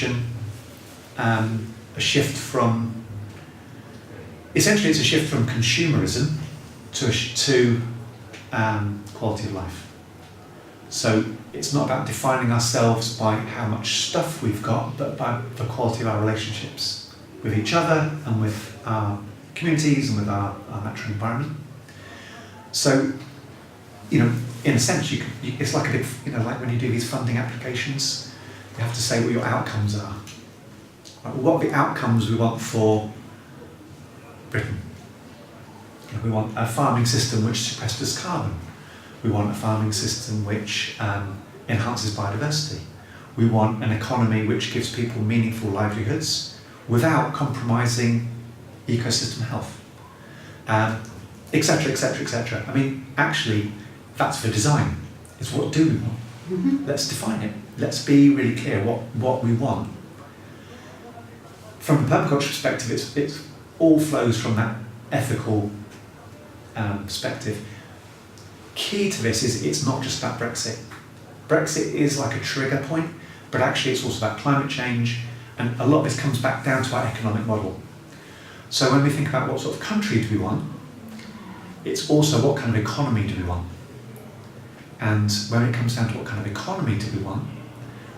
consumption, a shift from, essentially it's a shift from consumerism to quality of life. So it's not about defining ourselves by how much stuff we've got, but by the quality of our relationships with each other and with our communities and with our natural environment. So, in a sense, it's like a big, like when you do these funding applications, you have to say what your outcomes are. Right? What are the outcomes we want for Britain? We want a farming system which sequesters carbon. We want a farming system which enhances biodiversity. We want an economy which gives people meaningful livelihoods without compromising ecosystem health, etc., etc., etc. I mean, actually, that's the design. It's what do we want? Mm-hmm. Let's define it. Let's be really clear what we want. From a permaculture perspective, it all flows from that ethical perspective. Key to this is it's not just about Brexit. Brexit is like a trigger point, but actually it's also about climate change, and a lot of this comes back down to our economic model. So when we think about what sort of country do we want, it's also what kind of economy do we want. And when it comes down to what kind of economy do we want,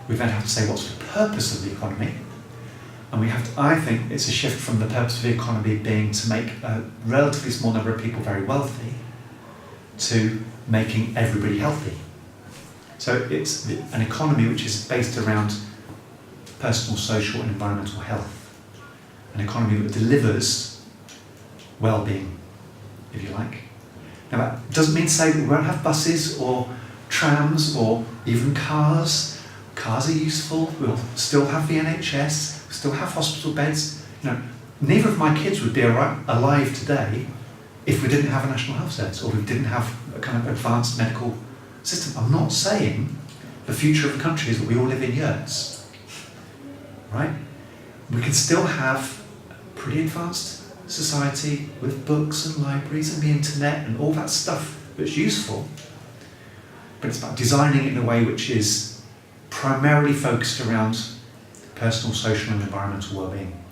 we then have to say what's the purpose of the economy. And we have to, I think it's a shift from the purpose of the economy being to make a relatively small number of people very wealthy to making everybody healthy. So it's an economy which is based around personal, social and environmental health. An economy that delivers well-being, if you like. Now that doesn't mean to say that we won't have buses or trams or even cars. Cars are useful, we'll still have the NHS, we'll still have hospital beds. Neither of my kids would be alive today if we didn't have a national health service or we didn't have a kind of advanced medical system. I'm not saying the future of the country is that we all live in yurts, right? We can still have a pretty advanced society with books and libraries and the internet and all that stuff that's useful, but it's about designing it in a way which is primarily focused around personal, social and environmental well-being.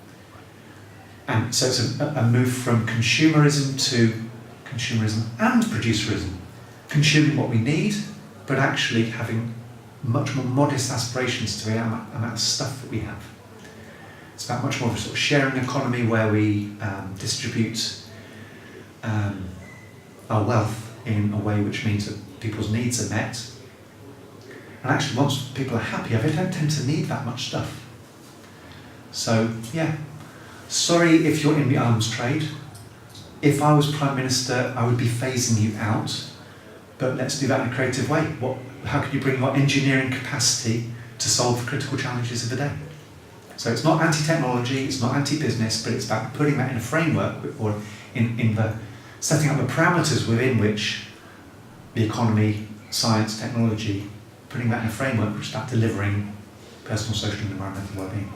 And so it's a move from consumerism to consumerism and producerism. Consuming what we need, but actually having much more modest aspirations to the amount of stuff that we have. It's about much more of a sort of sharing economy where we distribute our wealth in a way which means that people's needs are met. And actually, once people are happier, they don't tend to need that much stuff. So, yeah. Sorry if you're in the arms trade. If I was Prime Minister, I would be phasing you out. But let's do that in a creative way. How can you bring your engineering capacity to solve the critical challenges of the day? So it's not anti-technology, it's not anti-business, but it's about putting that in a framework or in the setting up the parameters within which the economy, science, technology, putting that in a framework which is about delivering personal, social and environmental well-being.